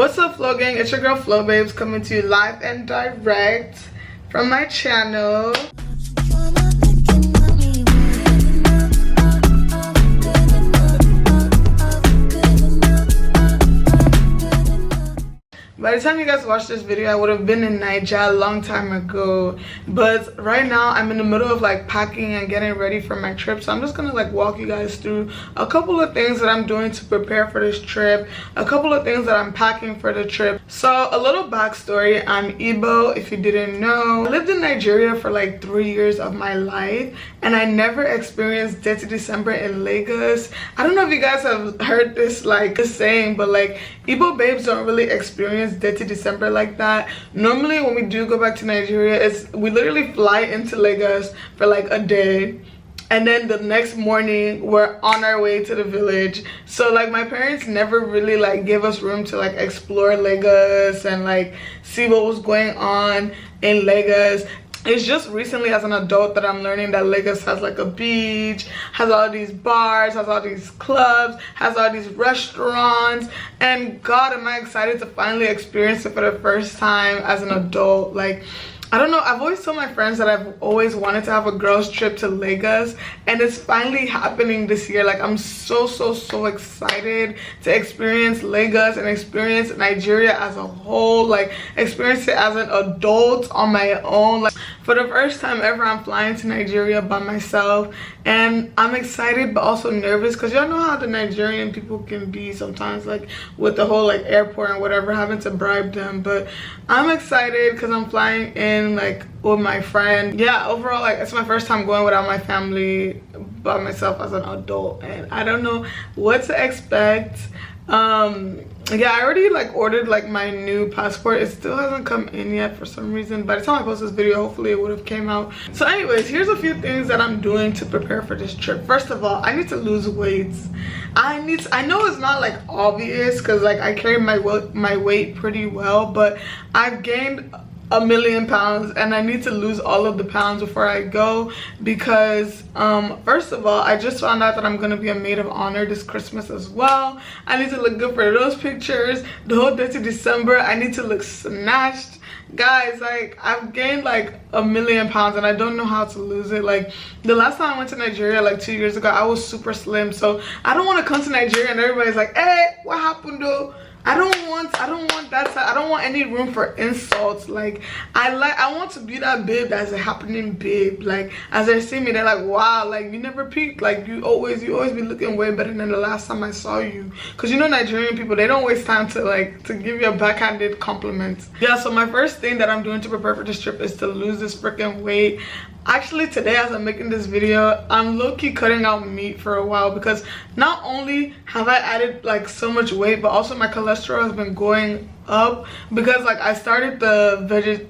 What's up, Flow Gang? It's your girl Flow Babes coming to you live and direct from my channel. By the time you guys watch this video, I would have been in Niger a long time ago, but right now I'm in the middle of like packing and getting ready for my trip. So I'm just gonna like walk you guys through a couple of things that I'm doing to prepare for this trip, a couple of things that I'm packing for the trip. So a little backstory: I'm Igbo, if you didn't know. I lived in Nigeria for like 3 years of my life, and I never experienced Detty December in Lagos. I don't know if you guys have heard this saying, but like Igbo babes don't really experience Detty December like that. Normally when we do go back to Nigeria, we literally fly into Lagos for like a day, and then the next morning we're on our way to the village. So like my parents never really like gave us room to like explore Lagos and like see what was going on in Lagos. It's just recently as an adult that I'm learning that Lagos has like a beach, has all these bars, has all these clubs, has all these restaurants, and God, am I excited to finally experience it for the first time as an adult. Like, I don't know, I've always told my friends that I've always wanted to have a girls trip to Lagos, and it's finally happening this year. Like, I'm so excited to experience Lagos and experience Nigeria as a whole, like experience it as an adult on my own. Like, for the first time ever, I'm flying to Nigeria by myself, and I'm excited but also nervous because y'all know how the Nigerian people can be sometimes, like with the whole like airport and whatever, having to bribe them. But I'm excited because I'm flying in like with my friend. Yeah, overall, like it's my first time going without my family, by myself as an adult, and I don't know what to expect. Yeah, I already like ordered like my new passport. It still hasn't come in yet for some reason. By the time I post this video, hopefully it would have came out. So anyways, here's a few things that I'm doing to prepare for this trip. First of all, I need to lose weight. I know it's not like obvious because like I carry my weight pretty well, but I've gained a million pounds and I need to lose all of the pounds before I go, because first of all, I just found out that I'm gonna be a maid of honor this Christmas as well. I need to look good for those pictures. The whole Detty December, I need to look snatched. Guys, like I've gained like a million pounds and I don't know how to lose it. Like the last time I went to Nigeria like 2 years ago, I was super slim, so I don't want to come to Nigeria and everybody's like, hey, what happened though? I don't want that. I don't want any room for insults. Like I want to be that babe that's a happening babe. Like as they see me, they're like, wow, like you never peaked. Like you always be looking way better than the last time I saw you. Cause you know Nigerian people, they don't waste time to give you a backhanded compliment. Yeah, so my first thing that I'm doing to prepare for this trip is to lose this freaking weight. Actually, today as I'm making this video, I'm low-key cutting out meat for a while, because not only have I added like so much weight, but also my cholesterol has been going up because like I started the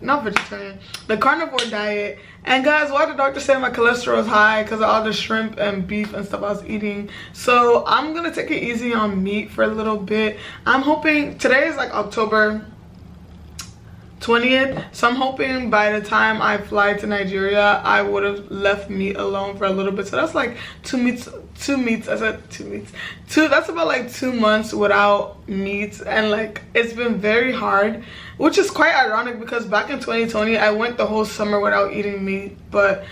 carnivore diet. And guys, why the doctor said my cholesterol is high? Because of all the shrimp and beef and stuff I was eating. So I'm gonna take it easy on meat for a little bit. I'm hoping, today is like October 20th, so I'm hoping by the time I fly to Nigeria I would have left meat alone for a little bit. So that's like that's about like 2 months without meat, and like it's been very hard, which is quite ironic because back in 2020 I went the whole summer without eating meat. But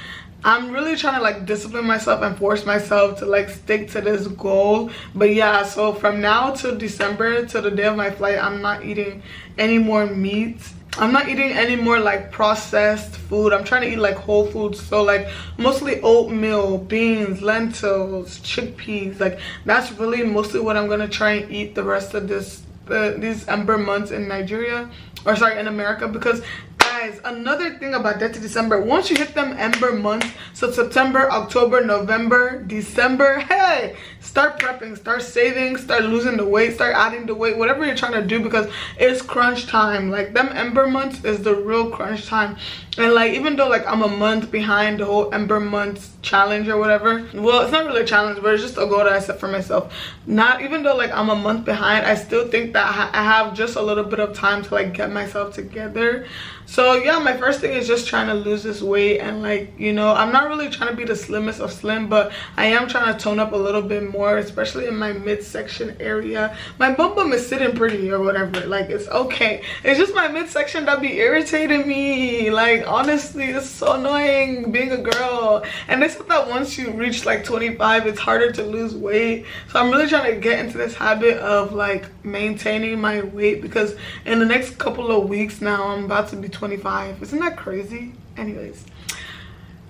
I'm really trying to like discipline myself and force myself to like stick to this goal. But yeah, so from now till December, till the day of my flight, I'm not eating any more meat. I'm not eating any more like processed food. I'm trying to eat like whole foods, so like mostly oatmeal, beans, lentils, chickpeas. Like that's really mostly what I'm gonna try and eat the rest of these Ember months in Nigeria, or sorry, in America. Because guys, another thing about Detty December, once you hit them Ember months, so September, October, November, December, hey, start prepping, start saving, start losing the weight, start adding the weight, whatever you're trying to do, because it's crunch time. Like them Ember months is the real crunch time. And like even though like I'm a month behind the whole Ember months challenge or whatever, well, it's not really a challenge, but it's just a goal that I set for myself. Not even though like I'm a month behind, I still think that I have just a little bit of time to like get myself together. So So yeah, my first thing is just trying to lose this weight, and like, you know, I'm not really trying to be the slimmest of slim, but I am trying to tone up a little bit more, especially in my midsection area. My bum is sitting pretty or whatever, like it's okay. It's just my midsection that be irritating me. Like honestly, it's so annoying being a girl. And they said that once you reach like 25, it's harder to lose weight. So I'm really trying to get into this habit of like maintaining my weight, because in the next couple of weeks now I'm about to be 25. Isn't that crazy? Anyways,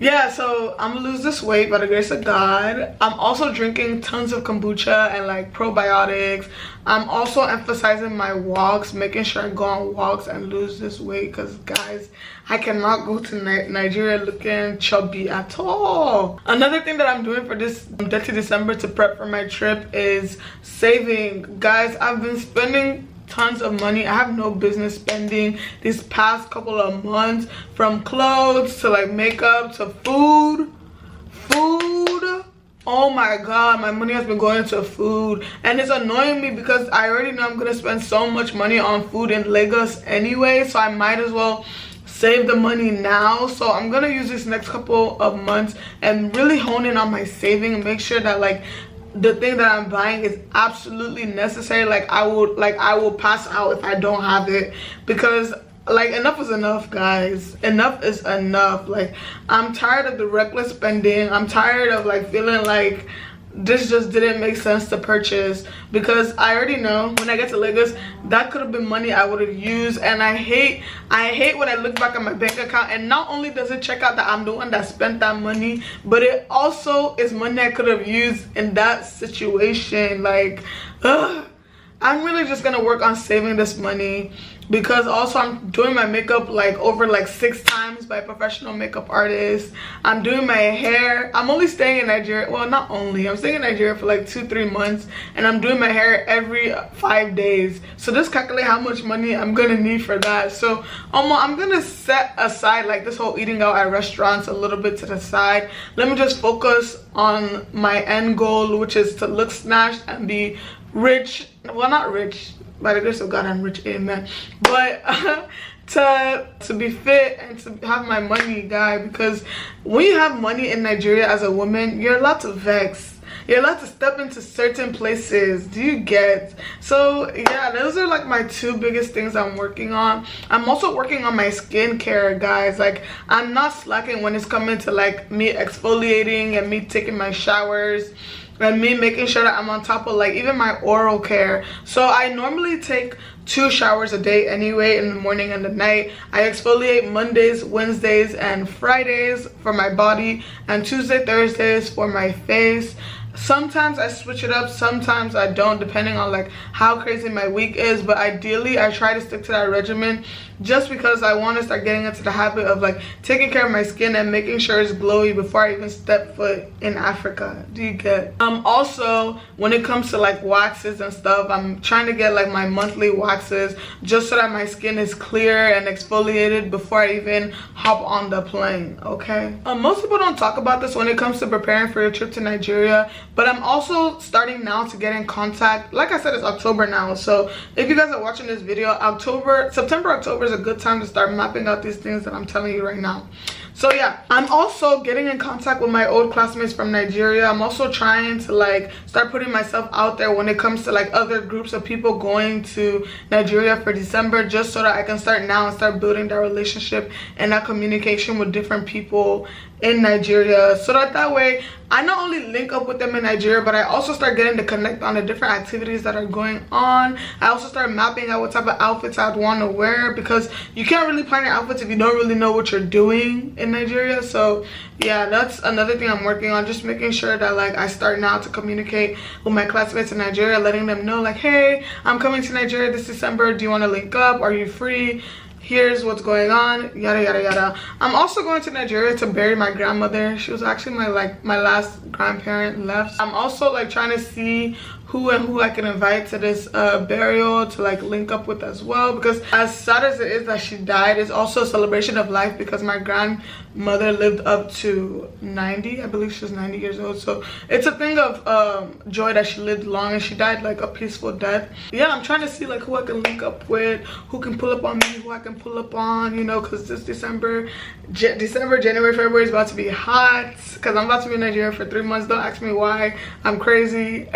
yeah, so I'm gonna lose this weight by the grace of God. I'm also drinking tons of kombucha and like probiotics. I'm also emphasizing my walks, making sure I go on walks and lose this weight, because guys, I cannot go to Nigeria looking chubby at all. Another thing that I'm doing for this Detty December to prep for my trip is saving. Guys, I've been spending tons of money. I have no business spending these past couple of months, from clothes to like makeup to food. Oh my god, my money has been going to food, and it's annoying me because I already know I'm gonna spend so much money on food in Lagos anyway, so I might as well save the money now. So I'm gonna use this next couple of months and really hone in on my saving and make sure that like the thing that I'm buying is absolutely necessary. Like I will pass out if I don't have it, because like enough is enough, guys. Enough is enough. Like I'm tired of the reckless spending. I'm tired of like feeling like this just didn't make sense to purchase, because I already know when I get to Lagos that could have been money I would have used. And I hate when I look back at my bank account and not only does it check out that I'm the one that spent that money, but it also is money I could have used in that situation. Like I'm really just gonna work on saving this money, because also I'm doing my makeup like over like 6 times by professional makeup artists. I'm doing my hair. I'm only staying in Nigeria, well, not only, I'm staying in Nigeria for like 2-3 months, and I'm doing my hair every 5 days. So just calculate how much money I'm gonna need for that. So I'm gonna set aside like this whole eating out at restaurants a little bit to the side. Let me just focus on my end goal, which is to look snatched and be rich. Well, not rich, by the grace of God I'm rich, amen, but to be fit and to have my money, guy, because when you have money in Nigeria as a woman, you're allowed to vex. You're allowed to step into certain places. Do you get? So yeah, those are like my 2 biggest things I'm working on. I'm also working on my skincare, guys. Like I'm not slacking when it's coming to like me exfoliating and me taking my showers and me making sure that I'm on top of like even my oral care. So I normally take 2 showers a day anyway, in the morning and the night. I exfoliate Mondays, Wednesdays, and Fridays for my body, and Tuesday, Thursdays for my face. Sometimes I switch it up, sometimes I don't, depending on like how crazy my week is, but ideally I try to stick to that regimen, just because I want to start getting into the habit of like taking care of my skin and making sure it's glowy before I even step foot in Africa. Do you get? Also, when it comes to like waxes and stuff, I'm trying to get like my monthly waxes, just so that my skin is clear and exfoliated before I even hop on the plane. Okay, most people don't talk about this when it comes to preparing for your trip to Nigeria, but I'm also starting now to get in contact. Like I said, it's October now, so if you guys are watching this video, September, October is a good time to start mapping out these things that I'm telling you right now. So yeah, I'm also getting in contact with my old classmates from Nigeria. I'm also trying to like start putting myself out there when it comes to like other groups of people going to Nigeria for December, just so that I can start now and start building that relationship and that communication with different people in Nigeria, so that way I not only link up with them in Nigeria, but I also start getting to connect on the different activities that are going on. I also start mapping out what type of outfits I'd want to wear, because you can't really plan your outfits if you don't really know what you're doing in Nigeria. So yeah, that's another thing I'm working on, just making sure that like I start now to communicate with my classmates in Nigeria, letting them know like, hey, I'm coming to Nigeria this December, do you want to link up, are you free, here's what's going on, yada yada yada. I'm also going to Nigeria to bury my grandmother. She was actually my last grandparent left. I'm also like trying to see who I can invite to this burial to like link up with as well, because as sad as it is that she died, it's also a celebration of life because my grandmother lived up to 90. I believe she was 90 years old, so it's a thing of joy that she lived long and she died like a peaceful death. Yeah, I'm trying to see like who I can link up with, who can pull up on me, who I can pull up on, you know, because this December, January, February is about to be hot because I'm about to be in Nigeria for 3 months. Don't ask me why, I'm crazy.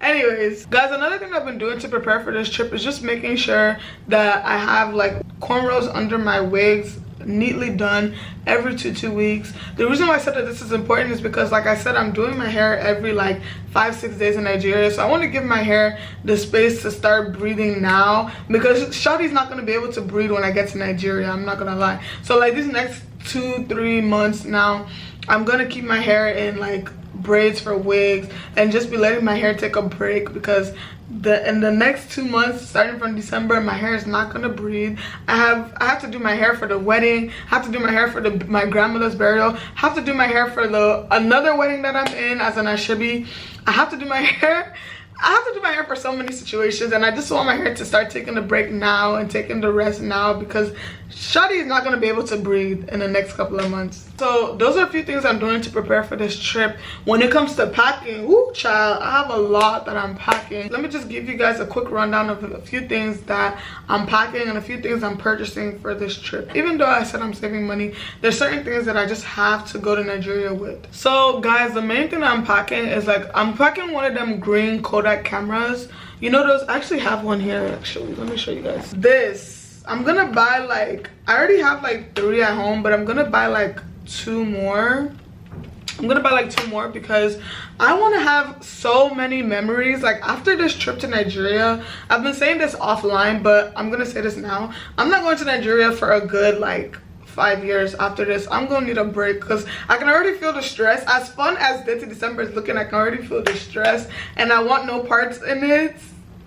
Anyways, guys, another thing I've been doing to prepare for this trip is just making sure that I have like cornrows under my wigs neatly done every two weeks. The reason why I said that this is important is because, like I said, I'm doing my hair every like 5-6 days in Nigeria, so I want to give my hair the space to start breathing now, because Shawty's not going to be able to breathe when I get to Nigeria, I'm not gonna lie. So like these next 2-3 months now, I'm gonna keep my hair in like braids for wigs and just be letting my hair take a break, because in the next 2 months starting from December, my hair is not gonna breathe. I have to do my hair for the wedding, I have to do my hair for my grandmother's burial, I have to do my hair for another wedding that I'm in as an ashebi. I have to do my hair for so many situations, and I just want my hair to start taking a break now and taking the rest now, because Shawty is not going to be able to breathe in the next couple of months. So those are a few things I'm doing to prepare for this trip. When it comes to packing, woo child, I have a lot that I'm packing. Let me just give you guys a quick rundown of a few things that I'm packing and a few things I'm purchasing for this trip. Even though I said I'm saving money, there's certain things that I just have to go to Nigeria with. So guys, the main thing that I'm packing is like, I'm packing one of them green Kodak cameras. You know those? I actually have one here actually. Let me show you guys. This. I'm gonna buy like, I already have like 3 at home, but I'm gonna buy like 2 more. I'm gonna buy like 2 more because I want to have so many memories. Like after this trip to Nigeria, I've been saying this offline, but I'm gonna say this now. I'm not going to Nigeria for a good like 5 years after this. I'm gonna need a break because I can already feel the stress. As fun as Detty December is looking, I can already feel the stress, and I want no parts in it.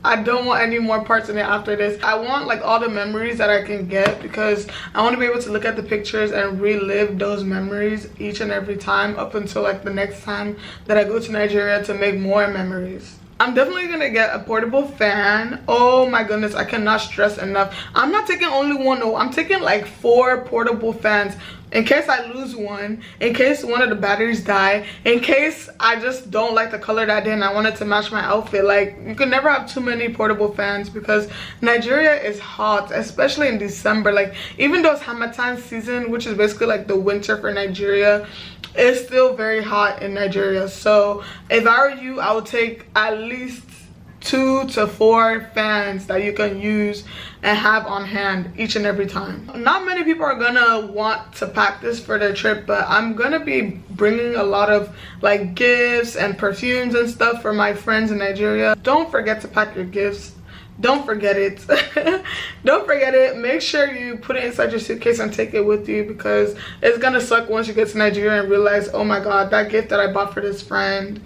I don't want any more parts in it after this. I want like all the memories that I can get, because I want to be able to look at the pictures and relive those memories each and every time up until like the next time that I go to Nigeria to make more memories. I'm definitely gonna get a portable fan. Oh my goodness, I cannot stress enough. I'm not taking only one, no, I'm taking like 4 portable fans in case I lose one, in case one of the batteries die, in case I just don't like the color that day and I wanted to match my outfit. Like, you can never have too many portable fans because Nigeria is hot, especially in December. Like, even though it's Hamatan season, which is basically like the winter for Nigeria, it's still very hot in Nigeria. So if I were you, I would take at least 2 to 4 fans that you can use and have on hand each and every time. Not many people are gonna want to pack this for their trip, but I'm gonna be bringing a lot of like gifts and perfumes and stuff for my friends in Nigeria. Don't forget to pack your gifts. Don't forget it. Don't forget it. Make sure you put it inside your suitcase and take it with you, because it's gonna suck once you get to Nigeria and realize, oh my god, that gift that I bought for this friend,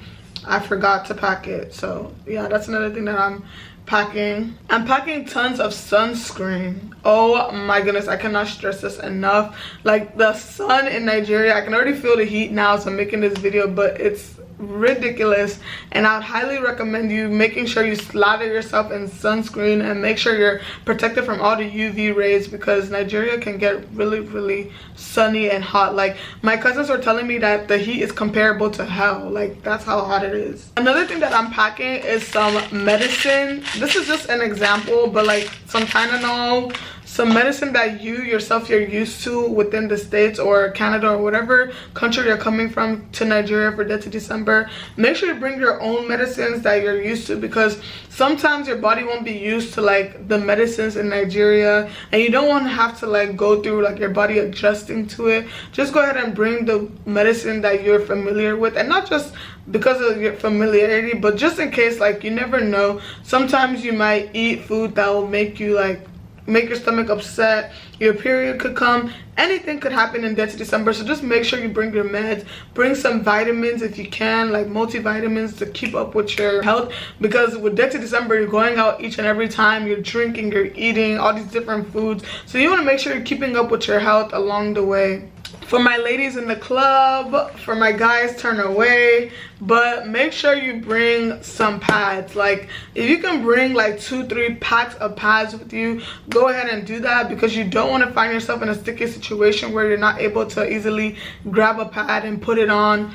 I forgot to pack it. So yeah, that's another thing that I'm packing. I'm packing tons of sunscreen. Oh my goodness, I cannot stress this enough. Like, the sun in Nigeria, I can already feel the heat now as I'm making this video, but it's ridiculous, and I would highly recommend you making sure you slather yourself in sunscreen and make sure you're protected from all the UV rays, because Nigeria can get really sunny and hot. Like, my cousins were telling me that the heat is comparable to hell. Like, that's how hot it is. Another thing that I'm packing is some medicine. This is just an example, but like some Tylenol, some medicine that you yourself you're used to within the States or Canada or whatever country you're coming from to Nigeria for Detty December. Make sure you bring your own medicines that you're used to, because sometimes your body won't be used to like the medicines in Nigeria, and you don't want to have to like go through like your body adjusting to it. Just go ahead and bring the medicine that you're familiar with, and not just because of your familiarity, but just in case, like, you never know. Sometimes you might eat food that will make you like make your stomach upset, your period could come, anything could happen in Detty December. So just make sure you bring your meds, bring some vitamins if you can, like multivitamins to keep up with your health, because with Detty December you're going out each and every time, you're drinking, you're eating all these different foods, so you want to make sure you're keeping up with your health along the way. For my ladies in the club, for my guys, turn away. But make sure you bring some pads. Like, if you can bring like 2-3 packs of pads with you, go ahead and do that, because you don't want to find yourself in a sticky situation where you're not able to easily grab a pad and put it on.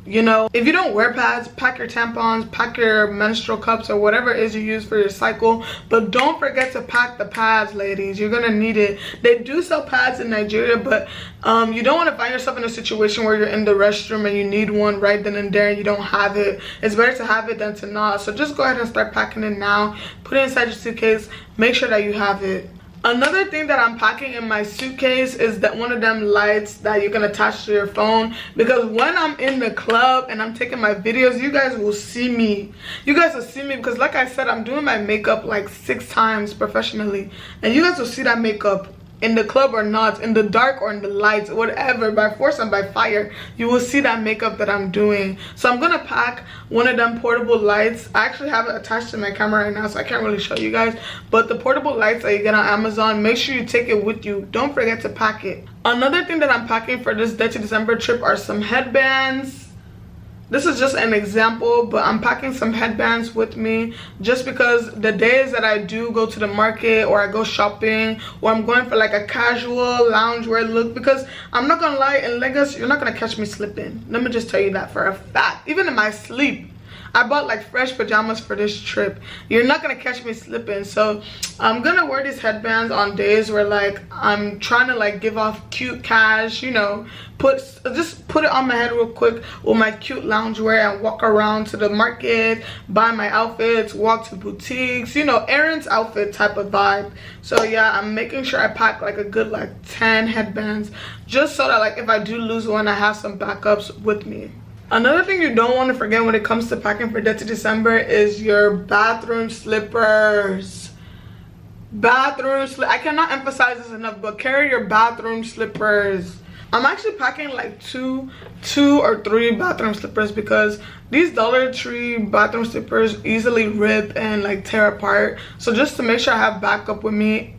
You know, if you don't wear pads, pack your tampons, pack your menstrual cups, or whatever it is you use for your cycle. But don't forget to pack the pads, ladies. You're gonna need it. They do sell pads in Nigeria, but you don't want to find yourself in a situation where you're in the restroom and you need one right then and there and you don't have it. It's better to have it than to not. So just go ahead and start packing it now. Put it inside your suitcase. Make sure that you have it. Another thing that I'm packing in my suitcase is that one of them lights that you can attach to your phone, because when I'm in the club and I'm taking my videos, you guys will see me. You guys will see me because, like I said, I'm doing my makeup like 6 times professionally, and you guys will see that makeup in the club or not, in the dark or in the lights, whatever, by force and by fire, you will see that makeup that I'm doing. So I'm gonna pack one of them portable lights. I actually have it attached to my camera right now, so I can't really show you guys, but the portable lights that you get on Amazon, make sure you take it with you. Don't forget to pack it. Another thing that I'm packing for this Detty December trip are some headbands. This is just an example, but I'm packing some headbands with me just because the days that I do go to the market or I go shopping, or I'm going for like a casual loungewear look, because I'm not gonna lie, in Lagos you're not gonna catch me slipping. Let me just tell you that for a fact. Even in my sleep, I bought like fresh pajamas for this trip. You're not gonna catch me slipping. So I'm gonna wear these headbands on days where like I'm trying to like give off cute cash, you know, just put it on my head real quick with my cute loungewear and walk around to the market, buy my outfits, walk to boutiques, you know, errands outfit type of vibe. So yeah, I'm making sure I pack like a good like 10 headbands, just so that like if I do lose one, I have some backups with me. Another thing you don't want to forget when it comes to packing for Detty December is your bathroom slippers. I cannot emphasize this enough, but carry your bathroom slippers. I'm actually packing like two or three bathroom slippers, because these Dollar Tree bathroom slippers easily rip and like tear apart. So just to make sure I have backup with me,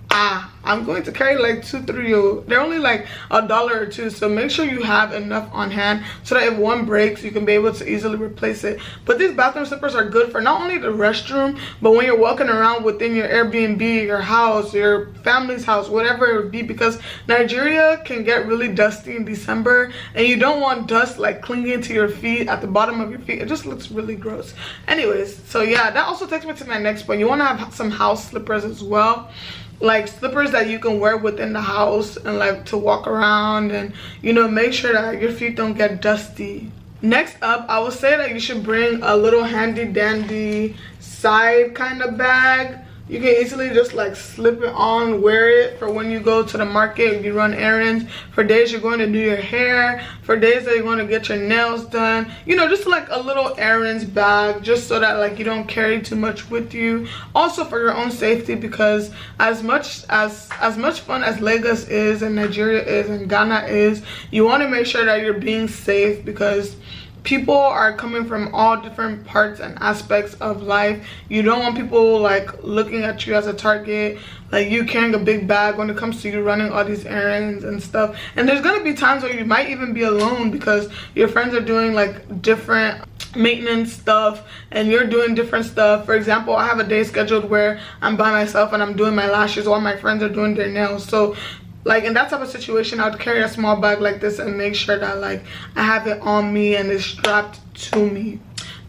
I'm going to carry like 2-3. They're only like $1 or $2, so make sure you have enough on hand so that if one breaks, you can be able to easily replace it. But these bathroom slippers are good for not only the restroom, but when you're walking around within your Airbnb, your house, your family's house, whatever it would be, because Nigeria can get really dusty in December, and you don't want dust like clinging to your feet, at the bottom of your feet. It just looks really gross. Anyways, so yeah, that also takes me to my next point. You want to have some house slippers as well, like slippers that you can wear within the house and like to walk around, and you know, make sure that your feet don't get dusty. Next up, I would say that you should bring a little handy dandy side kind of bag. You can easily just like slip it on, wear it for when you go to the market, you run errands, for days you're going to do your hair, for days that you're going to get your nails done, you know, just like a little errands bag, just so that like you don't carry too much with you. Also for your own safety, because as much fun as Lagos is and Nigeria is and Ghana is, you want to make sure that you're being safe, because people are coming from all different parts and aspects of life. You don't want people like looking at you as a target, like you carrying a big bag when it comes to you running all these errands and stuff. And there's gonna be times where you might even be alone because your friends are doing like different maintenance stuff and you're doing different stuff. For example, I have a day scheduled where I'm by myself and I'm doing my lashes while my friends are doing their nails. So like in that type of situation, I would carry a small bag like this and make sure that like I have it on me and it's strapped to me.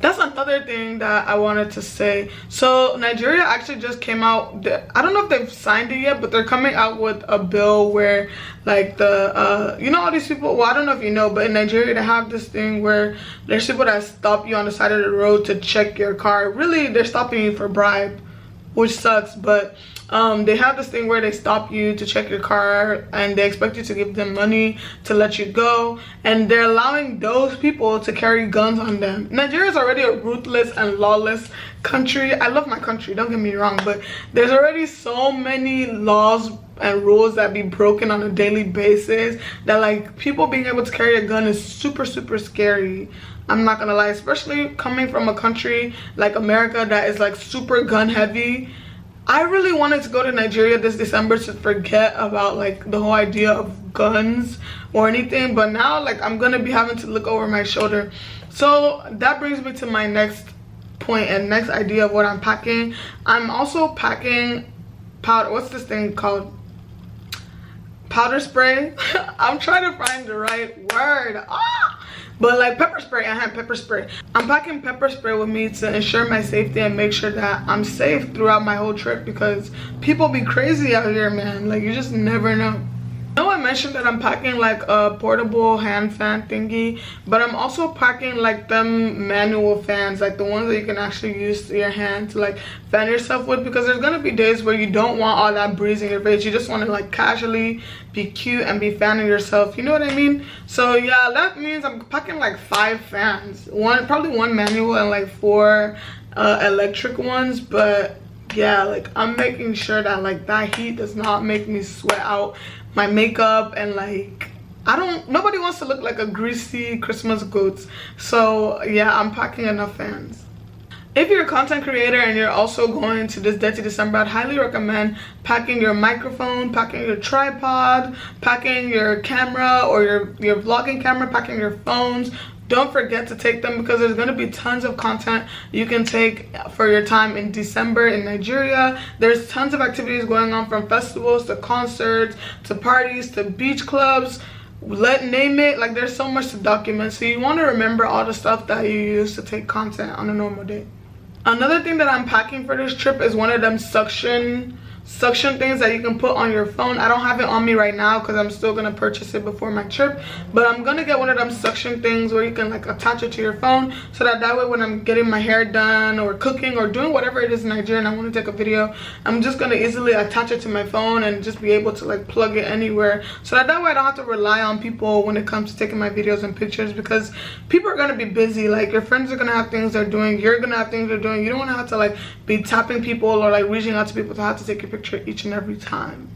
That's another thing that I wanted to say. So Nigeria actually just came out, I don't know if they've signed it yet, but they're coming out with a bill where like the you know, all these people, well, I don't know if you know, but in Nigeria they have this thing where there's people that stop you on the side of the road to check your car. Really, they're stopping you for bribe, which sucks, but they have this thing where they stop you to check your car and they expect you to give them money to let you go, and they're allowing those people to carry guns on them. Nigeria is already a ruthless and lawless country. I love my country, don't get me wrong, but there's already so many laws and rules that be broken on a daily basis that like people being able to carry a gun is super scary. I'm not gonna lie, especially coming from a country like America that is like super gun heavy. I really wanted to go to Nigeria this December to forget about like the whole idea of guns or anything, but now like I'm gonna be having to look over my shoulder. So that brings me to my next point and next idea of what I'm packing. I'm also packing powder. What's this thing called? Powder spray. I'm trying to find the right word. But like pepper spray. I have pepper spray. I'm packing pepper spray with me to ensure my safety and make sure that I'm safe throughout my whole trip, because people be crazy out here, man. Like, you just never know. I know I mentioned that I'm packing like a portable hand fan thingy, but I'm also packing like them manual fans, like the ones that you can actually use your hand to like fan yourself with, because there's gonna be days where you don't want all that breeze in your face. You just want to like casually be cute and be fanning yourself, you know what I mean? So yeah, that means I'm packing like 5 fans, probably one manual and like 4 electric ones. But yeah, like I'm making sure that like that heat does not make me sweat out my makeup, and like nobody wants to look like a greasy Christmas goat. So yeah, I'm packing enough fans. If you're a content creator and you're also going to this Detty December, I'd highly recommend packing your microphone, packing your tripod, packing your camera or your vlogging camera, packing your phones. Don't forget to take them, because there's going to be tons of content you can take for your time in December in Nigeria. There's tons of activities going on, from festivals to concerts to parties to beach clubs. Name it. Like, there's so much to document. So you want to remember all the stuff that you use to take content on a normal day. Another thing that I'm packing for this trip is one of them suction things that you can put on your phone. I don't have it on me right now because I'm still gonna purchase it before my trip, but I'm gonna get one of them suction things where you can like attach it to your phone, so that way when I'm getting my hair done or cooking or doing whatever it is in Nigeria and I want to take a video, I'm just gonna easily attach it to my phone and just be able to like plug it anywhere, so that way I don't have to rely on people when it comes to taking my videos and pictures, because people are gonna be busy. Like, your friends are gonna have things they're doing, you're gonna have things they're doing. You don't want to have to like be tapping people or like reaching out to people to have to take your picture each and every time.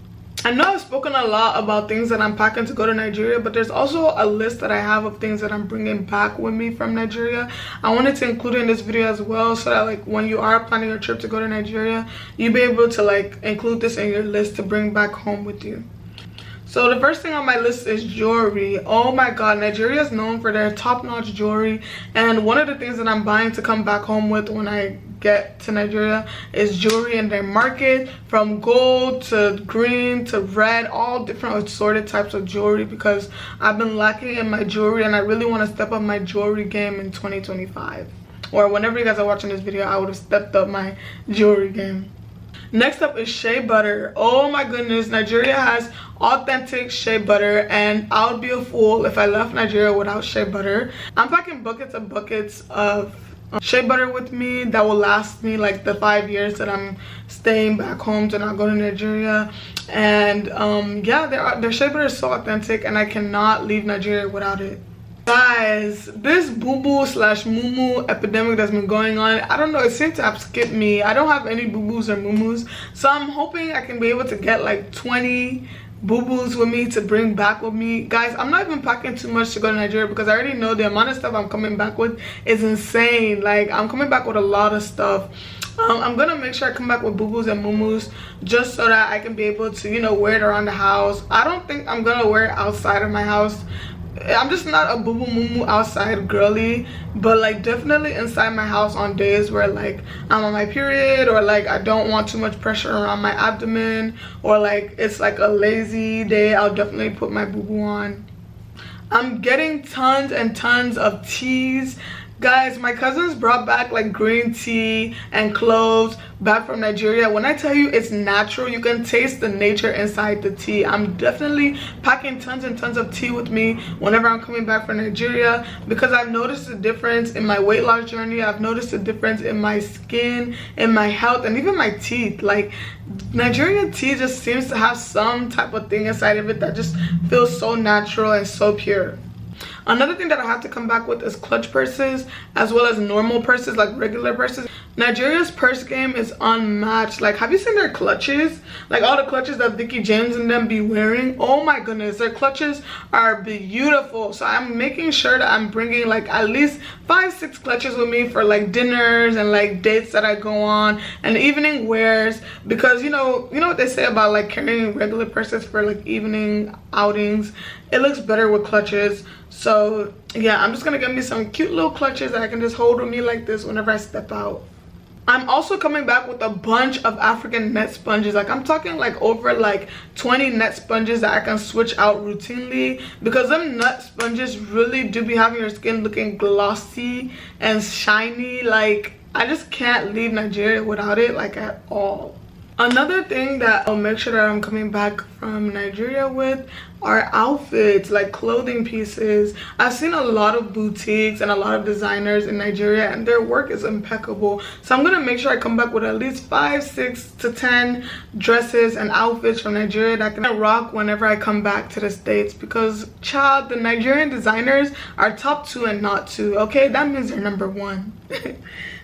I know I've spoken a lot about things that I'm packing to go to Nigeria, but there's also a list that I have of things that I'm bringing back with me from Nigeria. I wanted to include in this video as well, so that like when you are planning a trip to go to Nigeria, you'll be able to like include this in your list to bring back home with you. So the first thing on my list is jewelry. Oh my god, Nigeria is known for their top-notch jewelry, and one of the things that I'm buying to come back home with when I get to Nigeria is jewelry in their market, from gold to green to red, all different assorted types of jewelry, because I've been lacking in my jewelry and I really want to step up my jewelry game in 2025, or whenever you guys are watching this video, I would have stepped up my jewelry game. Next up is shea butter. Oh my goodness, Nigeria has authentic shea butter, and I would be a fool if I left Nigeria without shea butter. I'm packing buckets and buckets of shea butter with me that will last me like the 5 years that I'm staying back home to not go to Nigeria. And yeah, their shea butter is so authentic, and I cannot leave Nigeria without it. Guys, this boo-boo slash moo-moo epidemic that's been going on, I don't know, it seems to have skipped me. I don't have any boo-boos or moo-moos, so I'm hoping I can be able to get like 20 boo-boos with me to bring back with me. Guys, I'm not even packing too much to go to Nigeria, because I already know the amount of stuff I'm coming back with is insane. Like, I'm coming back with a lot of stuff. I'm gonna make sure I come back with boo-boos and moo-moos, just so that I can be able to, you know, wear it around the house. I don't think I'm gonna wear it outside of my house. I'm just not a boo-boo moo-moo outside girly, but like definitely inside my house on days where like I'm on my period, or like I don't want too much pressure around my abdomen, or like it's like a lazy day, I'll definitely put my boo-boo on. I'm getting tons and tons of teas. Guys, my cousins brought back like green tea and cloves back from Nigeria. When I tell you it's natural, you can taste the nature inside the tea. I'm definitely packing tons and tons of tea with me whenever I'm coming back from Nigeria, because I've noticed a difference in my weight loss journey. I've noticed a difference in my skin, in my health, and even my teeth. Like, Nigerian tea just seems to have some type of thing inside of it that just feels so natural and so pure. Another thing that I have to come back with is clutch purses, as well as normal purses, like regular purses. Nigeria's purse game is unmatched. Like, have you seen their clutches? Like all the clutches that Vicky James and them be wearing. Oh my goodness, their clutches are beautiful. So I'm making sure that I'm bringing like at least 5-6 clutches with me for like dinners and like dates that I go on and evening wears, because you know what they say about like carrying regular purses for like evening outings. It looks better with clutches. So yeah, I'm just gonna get me some cute little clutches that I can just hold with me like this whenever I step out. I'm also coming back with a bunch of African net sponges. Like I'm talking like over like 20 net sponges that I can switch out routinely, because them net sponges really do be having your skin looking glossy and shiny. Like I just can't leave Nigeria without it, like at all. Another thing that I'll make sure that I'm coming back from Nigeria with are outfits, like clothing pieces. I've seen a lot of boutiques and a lot of designers in Nigeria and their work is impeccable. So I'm gonna make sure I come back with at least 5, 6 to 10 dresses and outfits from Nigeria that I can rock whenever I come back to the States, because child, the Nigerian designers are top 2 and not 2, okay? That means they're number 1.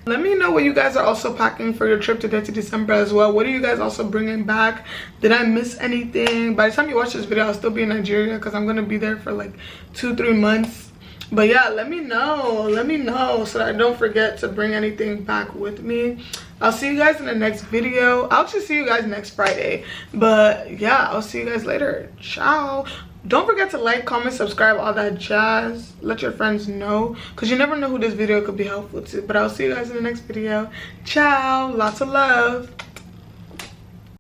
Let me know what you guys are also packing for your trip to Detty December as well. What are you guys also bringing back? Did I miss anything? By the time you watch this video, I'll still be in Nigeria because I'm going to be there for like 2-3 months. But yeah, let me know so that I don't forget to bring anything back with me. I'll see you guys in the next video. I'll actually see you guys next Friday. But yeah, I'll see you guys later. Ciao. Don't forget to like, comment, subscribe, all that jazz. Let your friends know, because you never know who this video could be helpful to. But I'll see you guys in the next video. Ciao. Lots of love.